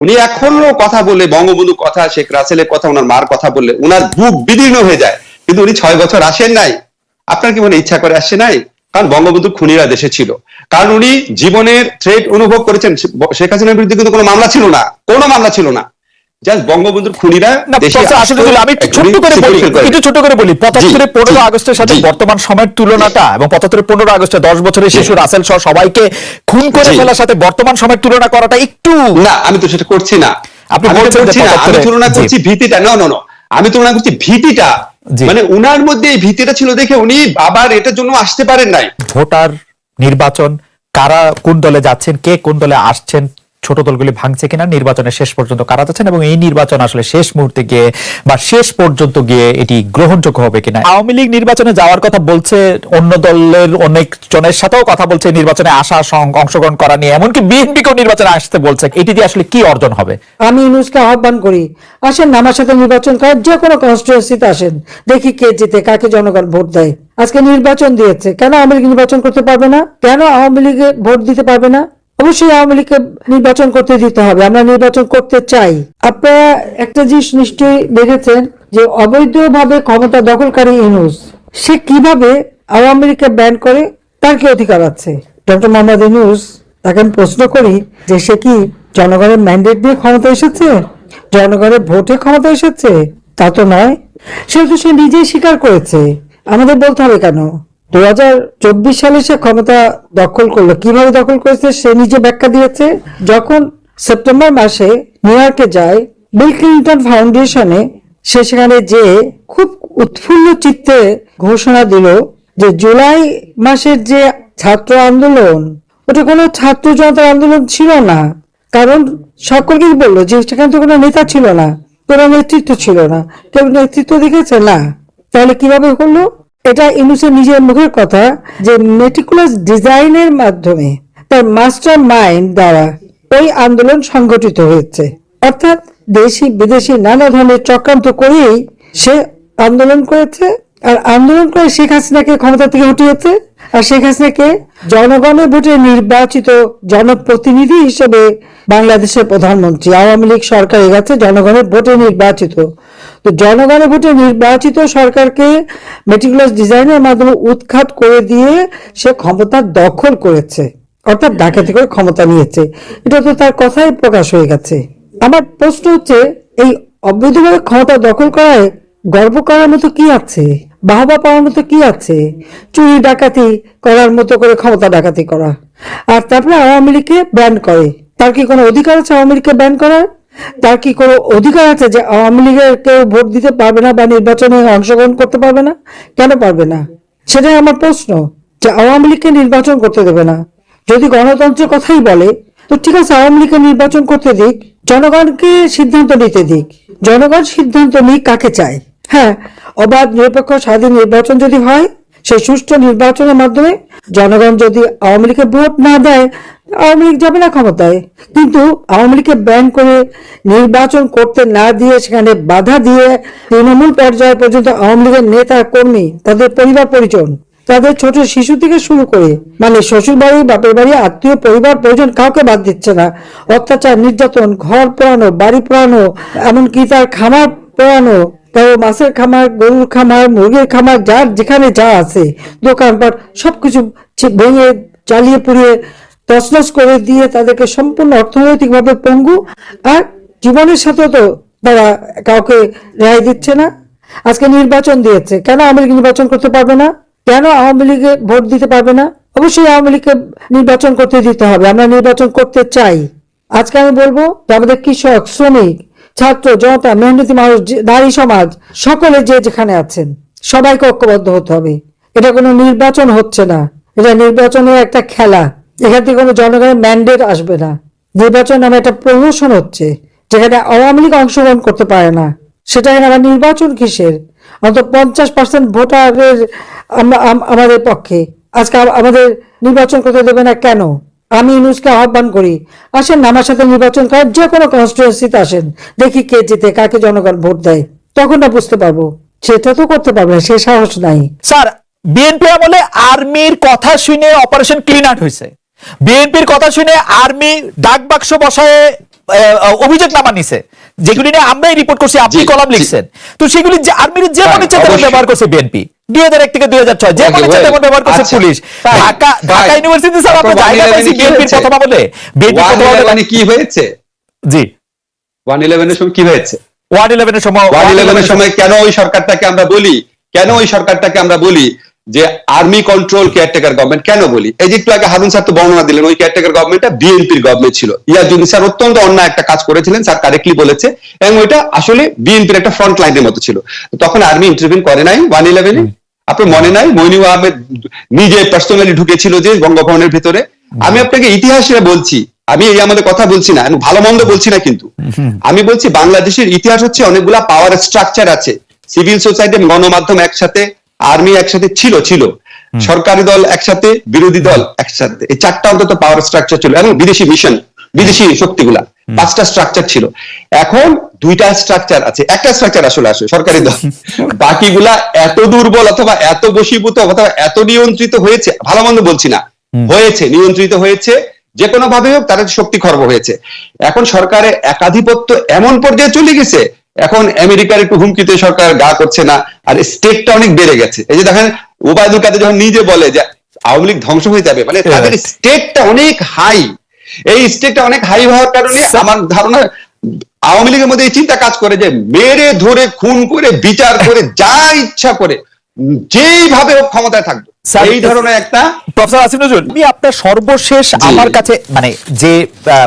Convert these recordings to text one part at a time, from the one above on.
উনি এখনো কথা বলে বঙ্গবন্ধুর কথা, শেখ রাসেলের কথা, ওনার মার কথা বললে উনার বুক বিদীর্ণ হয়ে যায়। কিন্তু উনি 6 বছর আসেন নাই। আপনার কি মনে ইচ্ছা করে আসছে নাই? কারণ বঙ্গবন্ধু খুনিরা দেশে ছিল, কারণ উনি জীবনের থ্রেট অনুভব করেছেন। শেখ হাসিনার বিরুদ্ধে কিন্তু কোনো মামলা ছিল না, কোনো মামলা ছিল না। জাস্ট বঙ্গবন্ধুর খুনিরা দেশে আসলে আমি একটু ছোট্ট করে বলি 75 15 আগস্টের সাথে বর্তমান সময়ের তুলনাটা, এবং 75 15 আগস্টে 10 বছরের শিশু রাসেল সহ সবাইকে খুন করে ফেলার সাথে বর্তমান সময়ের তুলনা করাটা একটু, না আমি তো সেটা করছি না। আপনি বলছেন যে আমি তুলনা করছি ভীতিটা। না না না, আমি তুলনা করছি ভীতিটা। মানে উনার মধ্যে এই ভীতিটা ছিল দেখে উনি আবার এটার জন্য আসতে পারেন নাই। ভোটার নির্বাচন, কারা কোন দলে যাচ্ছেন, কে কোন দলে আসছেন, ছোট দলগুলি ভাঙছে কিনা, নির্বাচনের শেষ পর্যন্ত কারা যাচ্ছেন, এবং এই নির্বাচন আসলে শেষ মুহূর্তে গিয়ে বা শেষ পর্যন্ত গিয়ে এটি গ্রহণযোগ্য হবে কিনা। আওয়ামী লীগ নির্বাচনে যাওয়ার কথা বলছে, অন্য দলের অনেক জনের সাথেও কথা বলছে নির্বাচনে আসা, অংশগ্রহণ করা নিয়ে, এমনকি বিএনপিকেও নির্বাচনে আসতে বলছে। এটি দিয়ে আসলে কি অর্জন হবে? আমি ইউনূসকে আহ্বান করি, আসেন আমার সাথে নির্বাচন করেন, যে কোনো কনস্টিটিউয়েন্সিতে আসেন, দেখি কে জিতে, কাকে জনগণ ভোট দেয়। আজকে নির্বাচন দিয়েছে, কেন আওয়ামী লীগ নির্বাচন করতে পারবে না? কেন আওয়ামী লীগে ভোট দিতে পারবে না? অবশ্যই আওয়ামী লীগকে নির্বাচন করতে দিতে হবে। আমরা নির্বাচন করতে চাই। আপনারা একটা জিনিস নিশ্চয়ই দেখেছেন যে অবৈধভাবে ক্ষমতা দখলকারী ইউনূস, সে কিভাবে আওয়ামী লীগকে ব্যান করে, তার কি অধিকার আছে? ডক্টর মোহাম্মদ ইউনূস, তাকে আমি প্রশ্ন করি যে সে কি জনগণের ম্যান্ডেট দিয়ে ক্ষমতা এসেছে, জনগণের ভোটে ক্ষমতা এসেছে? তা তো নয়। সেহেতু সে নিজেই স্বীকার করেছে, আমাদের বলতে হবে কেন? 2024 সালে সে ক্ষমতা দখল করলো, কিভাবে দখল করেছে সে নিজে ব্যাখ্যা দিয়েছে। যখন সেপ্টেম্বর মাসে নিউ ইয়র্কে যায় বিল ক্লিন্টন ফাউন্ডেশনে, সে সেখানে যে খুব উৎফুল্ল চিত্তে ঘোষণা দিল যে জুলাই মাসের যে ছাত্র আন্দোলন, ওটা কোনো ছাত্র জনতার আন্দোলন ছিল না। কারণ সকলকে বললো যে সেখানে তো কোনো নেতা ছিল না, কোনো নেতৃত্ব ছিল না। কেউ নেতৃত্ব দেখেছে না? তাহলে কিভাবে হলো? এটা ইউনূসের নিজের মুখের কথা যে মেটিকুলাস ডিজাইনের মাধ্যমে, তার মাস্টার মাইন্ড দ্বারা ওই আন্দোলন সংগঠিত হয়েছে। অর্থাৎ দেশি বিদেশি নানা ধরনের চক্রান্ত করেই সে আন্দোলন করেছে, আর আন্দোলন করে শেখ হাসিনাকে ক্ষমতা থেকে হটিয়েছে। আর শেখ হাসিনাকে জনগণের ভোটে নির্বাচিত জনপ্রতিনিধি হিসেবে বাংলাদেশের প্রধানমন্ত্রী, আওয়ামী লীগ সরকার গেছে জনগণের ভোটে নির্বাচিত। তো জনগণের ভোটে নির্বাচিত সরকারকে মেটিকুলাস ডিজাইনের মাধ্যমে উৎখাত করে দিয়ে সে ক্ষমতা দখল করেছে, অর্থাৎ ডাকাতি করে ক্ষমতা নিয়েছে। এটা তো তার কথাই প্রকাশ হয়ে গেছে। আমার প্রশ্ন হচ্ছে, এই অবৈধভাবে ক্ষমতা দখল করায় গর্ব করার মতো কি আছে? বাহবা পাওয়ার মতো কি আছে? চুরি ডাকাতি করার মতো করে ক্ষমতা ডাকাতি করা, আর তারপরে আওয়ামী লীগকে ব্যান করে। তার কি কোনো অধিকার আছে আওয়ামী লীগকে ব্যান করার? তার কি কোনো অধিকার আছে যে আওয়ামী লীগের কেউ ভোট দিতে পারবে না বা নির্বাচনে অংশগ্রহণ করতে পারবে না? কেন পারবে না? সেটাই আমার প্রশ্ন, যে আওয়ামী লীগকে নির্বাচন করতে দেবে না। যদি গণতন্ত্রের কথাই বলে তো ঠিক আছে, আওয়ামী লীগকে নির্বাচন করতে দিক, জনগণকে সিদ্ধান্ত নিতে দিক। জনগণ সিদ্ধান্ত নিক কাকে চায়। হ্যাঁ, অবাধ নিরপেক্ষ স্বাধীন নির্বাচন যদি হয়, সেই সুষ্ঠু নির্বাচনের মাধ্যমে জনগণ যদি আওয়ামী লীগকে ভোট না দেয়, আওয়ামী লীগ যাবে না ক্ষমতায়। কিন্তু আওয়ামী লীগকে ব্যান করে নির্বাচন করতে না দিয়ে, সেখানে বাধা দিয়ে তৃণমূল পর্যায় পর্যন্ত আওয়ামী লীগের নেতা কর্মী, তাদের পরিবার পরিজন, তাদের ছোট শিশু থেকে শুরু করে, মানে শ্বশুর বাড়ি, বাপের বাড়ি, আত্মীয়, পরিবার পরিজন কাউকে বাদ দিচ্ছে না। অত্যাচার, নির্যাতন, ঘর পোড়ানো, বাড়ি পোড়ানো, এমনকি তার খামার পোড়ানো, কারো মাছের খামার, গরুর খামার, মুরগির খামার, যার যেখানে যা আছে, দোকানপাট সবকিছু ভেঙে জ্বালিয়ে পুড়িয়ে তছনছ করে দিয়ে তাদেরকে সম্পূর্ণ অর্থনৈতিকভাবে পঙ্গু, আর জীবনের সাথে তো তারা কাউকে রেহাই দিচ্ছে না। আজকে নির্বাচন দিয়েছে, কেন আওয়ামী লীগ নির্বাচন করতে পারবে না? কেন আওয়ামী লীগে ভোট দিতে পারবে না? অবশ্যই আওয়ামী লীগকে নির্বাচন করতে দিতে হবে। আমরা নির্বাচন করতে চাই। আজকে আমি বলবো যে আমাদের কৃষক, শ্রমিক, ছাত্র জনতা, মেহনতি মানুষ, নারী সমাজ, সকলে যে যেখানে আছেন সবাইকে ঐক্যবদ্ধ হতে হবে। এটা কোনো নির্বাচন হচ্ছে না, এটা নির্বাচনের একটা খেলা। এখান থেকে কোনো জনগণের ম্যান্ডেট আসবে না। নির্বাচন নামে একটা প্রহসন হচ্ছে, যেখানে আওয়ামী লীগ অংশগ্রহণ করতে পারে না। সেটা আবার নির্বাচন কিসের? অন্তত 50% ভোটারের আমাদের পক্ষে আজকে আমাদের নির্বাচন করতে দেবে না কেন? আমি ইউনূসকে আহ্বান করি, আসেন আমার সাথে নির্বাচন করেন, যে কোনো কনস্টিটিউয়েন্সিতে আসেন, দেখি কে জিতে, কাকে জনগণ ভোট দেয়। তখন না বুঝতে পারবো। সেটা তো করতে পারবে না, সে সাহস নাই। স্যার, বিএনপি আমলে আর্মির কথা শুনে অপারেশন ক্লিন আউট হয়েছে। বিএনপির কথা শুনে আর্মি ডাক বাক্স বসায় অভিযোগনামা নিছে, যেগুলি নিয়ে আমরাই রিপোর্ট করছি, আপনি জি, কলাম জি। লিখছেন। তো সেগুলি আর্মির যে Fine, মনে ইচ্ছা তেমন অবশ্যই। ব্যবহার করছে বিএনপি 2001 থেকে 2006, যে Okay, মনে ইচ্ছা well, তেমন ব্যবহার করছে আচ্ছা, police. fine, Dhaka fine. University sir আমরা তারপর জায়গা 111 পাইছি কি বিএনপির হয়েছে? কথা বলে, বিএনপির কথা বলে। 111 কি হয়েছে? জি, 111 এর সময় কি হয়েছে? 111 এর সময় 111 এর সময় কেন ওই সরকারটাকে আমরা বলি, যে আর্মি কন্ট্রোল কেয়ারটেকার গভর্নমেন্ট কেন বলি? এই যে একটু আগে হারুন স্যার তো বর্ণনা দিলেন, ওই কেয়ারটেকার গভর্নমেন্টটা বিএনপির গভর্নমেন্ট ছিল। ইয়াজুদ্দিন স্যার অত্যন্ত অন্যায় একটা কাজ করেছিলেন, স্যার কারেক্টলি বলেছে, এবং ওইটা আসলে বিএনপির একটা ফ্রন্ট লাইনের মতো ছিল। তো তখন আর্মি ইন্টারভিউ করে নাই 111-এ? আপনার মনে নাই মইনুল আহমেদ নিজে পার্সোনালি ঢুকেছিল যে বঙ্গভবনের ভিতরে? আমি আপনাকে ইতিহাসে বলছি, আমি এই আমাদের কথা বলছি না, আমি ভালো মন্দ বলছি না, কিন্তু আমি বলছি বাংলাদেশের ইতিহাস হচ্ছে অনেকগুলা পাওয়ার স্ট্রাকচার আছে, সিভিল সোসাইটি, গণমাধ্যম একসাথে, আর্মি একসাথে ছিল, সরকারি দল একসাথে, বিরোধী দল একসাথে, এই চারটা অন্তত পাওয়ার স্ট্রাকচার ছিল, এবং বিদেশি মিশন, বিদেশি শক্তিগুলা, 5টা স্ট্রাকচার ছিল। এখন 2টা স্ট্রাকচার আছে, একটা স্ট্রাকচার আসলে সরকারি দল, বাকিগুলা এত দুর্বল অথবা এত বশীভূত অথবা এত নিয়ন্ত্রিত হয়েছে, ভালো মন্দ বলছি না, হয়েছে, নিয়ন্ত্রিত হয়েছে, যে কোনো ভাবে হোক তারা শক্তি খর্ব হয়েছে। এখন সরকারের একাধিপত্য এমন পর্যায়ে চলে গেছে, এখন আমেরিকার একটু হুমকিতে সরকার গা করছে না, আর স্টেটটা অনেক বেড়ে গেছে। এই যে দেখেন ওবায়দুল কাদের যখন নিজে বলে যে আওয়ামী লীগ ধ্বংস হয়ে যাবে, মানে তাদের স্টেটটা অনেক হাই, এই স্টেটটা অনেক হাই হওয়ার কারণে আমার ধারণা আওয়ামী লীগের মধ্যে এই চিন্তা কাজ করে যে মেরে ধরে খুন করে বিচার করে যা ইচ্ছা করে যেইভাবে হোক ক্ষমতায় থাকবে, এই ধরনের একটা। প্রফেসর আসিফ নজরুল, আমি আপনার সর্বশেষ আমার কাছে মানে যে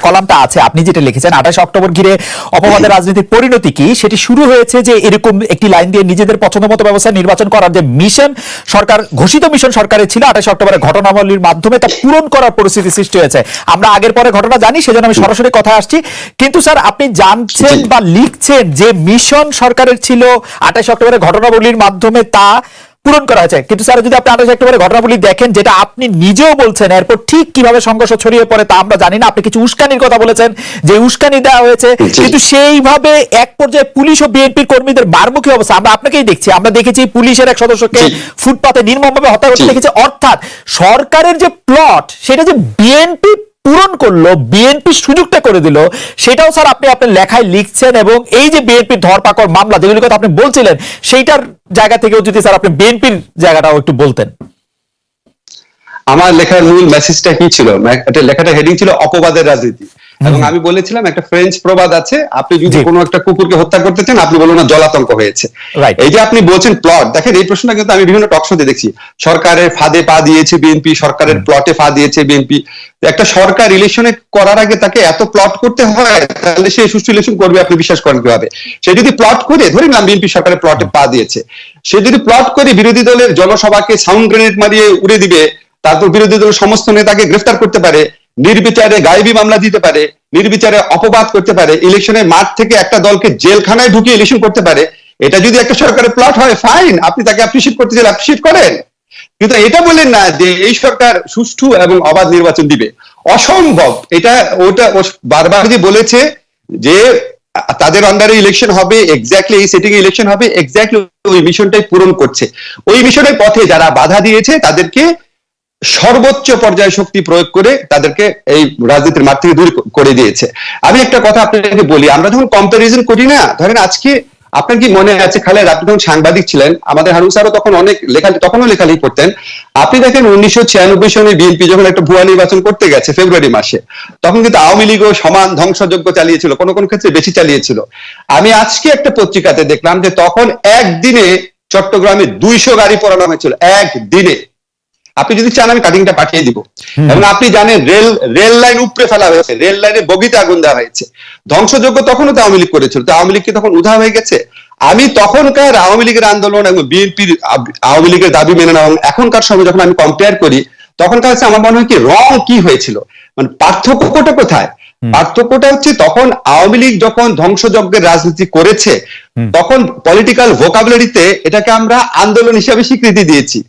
কলামটা আছে আপনি যেটা লিখেছেন 28 অক্টোবর ঘিরে অপবাদের রাজনীতির পরিণতি কি, সেটি শুরু হয়েছে যে এরকম একটি লাইন দিয়ে নিজেদের পছন্দ মতো ব্যবস্থা নির্বাচন করার যে মিশন সরকার, ঘোষিত মিশন সরকারের ছিল, 28 অক্টোবরের ঘটনাবলীর মাধ্যমে তা পূরণ করার পরিস্থিতি সৃষ্টি হয়েছে। আমরা আগের পরে ঘটনা জানি, সেজন্য আমি সরাসরি কথা আসছি। কিন্তু স্যার আপনি জানছেন বা লিখছেন যে মিশন সরকারের ছিল 28 অক্টোবরের ঘটনাবলীর মাধ্যমে তা পূরণ করা হয়েছে, কিন্তু স্যার যদি আপনি 28 অক্টোবরের ঘটনাবলী দেখেন, যেটা আপনি নিজেও বলছেন, এরপর ঠিক কিভাবে সংঘর্ষ ছড়িয়ে পড়ে তা আমরা জানি না। আপনি কিছু উস্কানির কথা বলেছেন, যে উস্কানি দেওয়া হয়েছে, কিন্তু সেইভাবে এক পর্যায়ে পুলিশ ও বিএনপির কর্মীদের মারমুখী অবস্থা আমরা আপনাকেই দেখছি, আমরা দেখেছি পুলিশের এক সদস্যকে ফুটপাতে নির্মমভাবে হত্যা করতে দেখেছি। অর্থাৎ সরকারের যে প্লট সেটা যে বিএনপি পূরণ করলো, বিএনপি সুযোগটা করে দিল, সেটাও স্যার আপনি আপনার লেখায় লিখছেন। এবং এই যে বিএনপির ধরপাকড় মামলা যেগুলির কথা আপনি বলছিলেন, সেইটার জায়গা থেকেও যদি স্যার আপনি বিএনপির জায়গাটাও একটু বলতেন। আমার লেখার মূল মেসেজটা কি ছিল? লেখাটা হেডিং ছিল অপবাদের রাজনীতি, এবং আমি বলেছিলাম একটা ফ্রেঞ্চ প্রবাদ আছে, আপনি যদি কোনো একটা কুকুরকে হত্যা করতে চান, আপনি বলুন না জলাতঙ্ক হয়েছে। এই যে আপনি বলছেন প্লট, দেখেন এই প্রশ্নটা কিন্তু আমি বিভিন্ন টক শোতে দেখছি, সরকারের ফাঁদে পা দিয়েছে বিএনপি, সরকারের প্লটে পা দিয়েছে বিএনপি। একটা সরকার ইলেকশনে করার আগে তাকে এত প্লট করতে হয়, তাহলে সে সুষ্ঠু ইলেকশন করবে আপনি বিশ্বাস করেন কিভাবে? সে যদি প্লট করে, ধরে নিলাম বিএনপি সরকারের প্লটে পা দিয়েছে, সে যদি প্লট করে বিরোধী দলের জনসভাকে সাউন্ড গ্রেনেড মারিয়ে উড়ে দিবে, তারপর বিরোধী দলের সমস্ত নেতাকে গ্রেফতার করতে পারে, নির্বিচারে গায়েবী মামলা দিতে পারে, নির্বিচারে অপবাদ করতে পারে, ইলেকশনের মাঠ থেকে একটা দলকে জেলখানায় ঢুকিয়ে ইলেকশন করতে পারে, এটা যদি একটা সরকারের প্লট হয়, ফাইন, আপনি তাকে অ্যাপ্রিশিয়েট করতে চাইলে অ্যাপ্রিশিয়েট করেন, কিন্তু এটা বলেন না যে এই সরকার সুষ্ঠু এবং অবাধ নির্বাচন দিবে। অসম্ভব। এটা ওটা বারবার যে বলেছে যে তাদের আন্ডারে ইলেকশন হবে, এক্স্যাক্টলি এই সেটিং এ ইলেকশন হবে, এক্স্যাক্টলি ওই মিশনটাই পূরণ করছে। ওই মিশনের পথে যারা বাধা দিয়েছে তাদেরকে সর্বোচ্চ পর্যায়ে শক্তি প্রয়োগ করে তাদেরকে এই রাজনীতির মাঠ থেকে দূর করে দিয়েছে। আমি একটা কথা আপনাকে বলি, আমরা যখন কম্পারিজন করি না, ধরেন আজকে আপনার কি মনে আছে খালেদ, আপনি যখন সাংবাদিক ছিলেন, আমাদের হারুন স্যারও তখন অনেক তখনও লেখালেখি করতেন, আপনি দেখেন 1996 সনে বিএনপি যখন একটা ভুয়া নির্বাচন করতে গেছে ফেব্রুয়ারি মাসে, তখন কিন্তু আওয়ামী লীগও সমান ধ্বংসযজ্ঞ চালিয়েছিল, কোন কোন ক্ষেত্রে বেশি চালিয়েছিল। আমি আজকে একটা পত্রিকাতে দেখলাম যে তখন একদিনে চট্টগ্রামে 200 গাড়ি পোড়ানো হয়েছিল, একদিনে। আপনি যদি চান আমি কাটিংটা পাঠিয়ে দিব। এবং আপনি জানেন রেল লাইন উপড়ে ফেলা হয়েছে, রেল লাইনে বগিতে আগুন দেওয়া হয়েছে। ধ্বংসযজ্ঞ তখনও তো আওয়ামী লীগ করেছিল, তো আওয়ামী লীগ কি তখন উধাও হয়ে গেছে? আমি তখনকার আওয়ামী লীগের আন্দোলন এবং বিএনপির আওয়ামী লীগের দাবি মেনে নেওয়া এবং এখনকার সময় যখন আমি কম্পেয়ার করি, তখনকার হচ্ছে আমার মনে হয় কি রং কি হয়েছিল, মানে পার্থক্যটা কোথায়? পার্থক্যটা হচ্ছে তখন আওয়ামী লীগ যখন ধ্বংসযজ্ঞের রাজনীতি করেছে, তখন পলিটিক্যাল ভোকাবুলারিতে এটাকে আমরা আন্দোলন হিসাবে স্বীকৃতি দিয়েছি।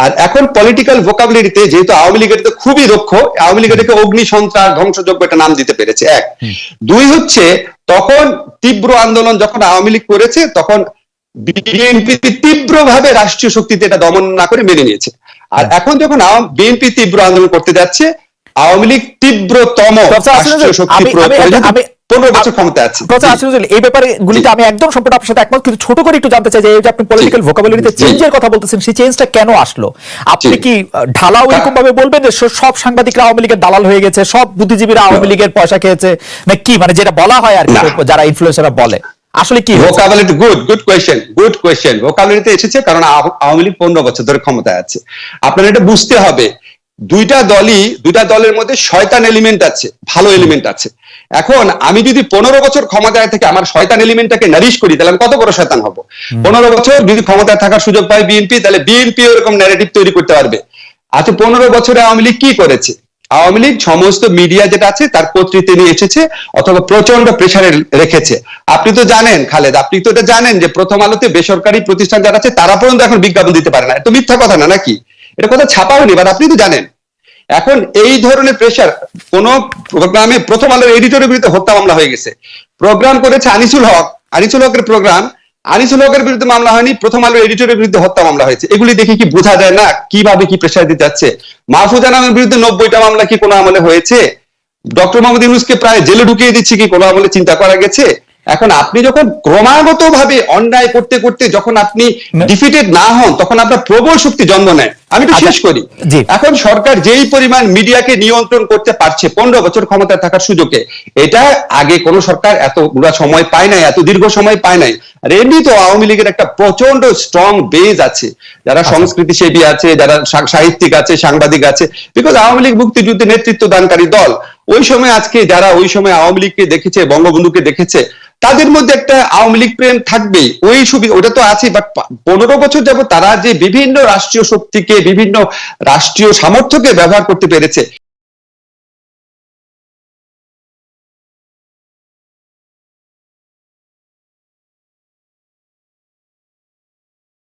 আর এখন পলিটিক্যাল ভোকাবুলারিতে যেহেতু আওয়ামী লীগের তো খুবই দক্ষ, আওয়ামী লীগের অগ্নি সন্ত্রাস ধ্বংসযজ্ঞ একটা নাম দিতে পেরেছে, এক। দুই হচ্ছে তখন তীব্র আন্দোলন যখন আওয়ামী লীগ করেছে, তখন বিএনপি তীব্রভাবে রাষ্ট্রীয় শক্তিতে এটা দমন না করে মেনে নিয়েছে। আর এখন যখন বিএনপি তীব্র আন্দোলন করতে যাচ্ছে, আওয়ামী লীগ তীব্রতম রাষ্ট্রীয় শক্তি প্রয়োগ করে। 15 বছর ক্ষমতা আছে। প্রফেসর আসিফুজ্জামান, এই ব্যাপারে গুলিতে আমি একদম সম্পূর্ণ আপনার সাথে একমত, কিন্তু ছোট করে একটু জানতে চাই যে এই যে আপনি পলিটিক্যাল ভোকাবুলারিতে চেঞ্জের কথা বলতেছেন, সেই চেঞ্জটা কেন আসলো? আপনি কি ঢালাও এরকম ভাবে বলবেন যে সব সাংবাদিকরা আওয়ামী লীগের দালাল হয়ে গেছে, সব বুদ্ধিজীবীরা আওয়ামী লীগের পয়সা খেয়েছে, না কি, মানে যেটা বলা হয় আর কি, যারা ইনফ্লুয়েন্সাররা বলে, আসলে কি? Vocabulary, good question. ভোকাবুলারিতে এসেছে কারণ আওয়ামী লীগ 15 বছর ধরে ক্ষমতায় আছে। আপনার এটা বুঝতে হবে, দুইটা দলের মধ্যে শয়তান এলিমেন্ট আছে, ভালো এলিমেন্ট আছে। এখন আমি যদি 15 বছর ক্ষমতায় থেকে আমার শয়তান এলিমেন্টটাকে নারিশ করি, তাহলে আমি কত বড় শয়তান হব? 15 বছর যদি ক্ষমতায় থাকার সুযোগ পায় বিএনপি, তাহলে বিএনপি এরকম ন্যারেটিভ তৈরি করতে পারবে। আচ্ছা, 15 বছরে আওয়ামী লীগ কি করেছে? আওয়ামী লীগ সমস্ত মিডিয়া যেটা আছে তার কর্তৃত্বে নিয়ে এসেছে অথবা প্রচন্ড প্রেসারে রেখেছে। আপনি তো জানেন খালেদ, আপনি তো এটা জানেন যে প্রথম আলোতে বেসরকারি প্রতিষ্ঠান যারা আছে তারা পর্যন্ত এখন বিজ্ঞাপন দিতে পারে না। এটা মিথ্যা কথা না নাকি? এটা কথা ছাপা হয়নি, বাট আপনি তো জানেন। এখন এই ধরনের প্রেসার, কোন প্রোগ্রামে প্রথম আলোর এডিটরের বিরুদ্ধে হত্যা মামলা হয়ে গেছে, প্রোগ্রাম করেছে আনিসুল হকের প্রোগ্রাম, আনিসুল হকের বিরুদ্ধে মামলা হয়নি, প্রথম আলোর এডিটরের বিরুদ্ধে হত্যা মামলা হয়েছে। এগুলি দেখে কি বোঝা যায় না কিভাবে কি প্রেসার দিতে যাচ্ছে? মাহফুজা নামের বিরুদ্ধে 90টা মামলা কি কোনো আমলে হয়েছে? ডক্টর মোহাম্মদ ইউনূসকে প্রায় জেলে ঢুকিয়ে দিচ্ছে কি কোনো আমলে চিন্তা করা গেছে? এখন আপনি যখন ক্রমাগত ভাবে অন্যায় করতে করতে যখন আপনি ডিফিটেড না হন, তখন আপনার প্রবল শক্তি জন্ম নেয়। আমি তো শেষ করি। এখন সরকার যেই পরিমাণ মিডিয়াকে নিয়ন্ত্রণ করতে পারছে 15 বছর ক্ষমতায় থাকার সুযোগে, এটা আগে কোন সরকার এত পুরো সময় পায় নাই, এত দীর্ঘ সময় পায় নাই। আর এমনি তো আওয়ামী লীগের একটা প্রচন্ড স্ট্রং বেজ আছে, যারা সংস্কৃতি সেবী আছে, যারা সাহিত্যিক আছে, সাংবাদিক আছে, বিকজ আওয়ামী লীগ মুক্তিযুদ্ধে নেতৃত্ব দানকারী দল। ওই সময় আজকে যারা ওই সময় আওয়ামী লীগকে দেখেছে, বঙ্গবন্ধুকে দেখেছে, তাদের মধ্যে একটা আওয়ামী লীগ প্রেম থাকবে, ওই সুবিধা ওটা তো আছে। বাট 15 বছর যাবত তারা যে বিভিন্ন রাষ্ট্রীয় শক্তিকে, বিভিন্ন রাষ্ট্রীয় সামর্থ্যকে ব্যবহার করতে পেরেছে,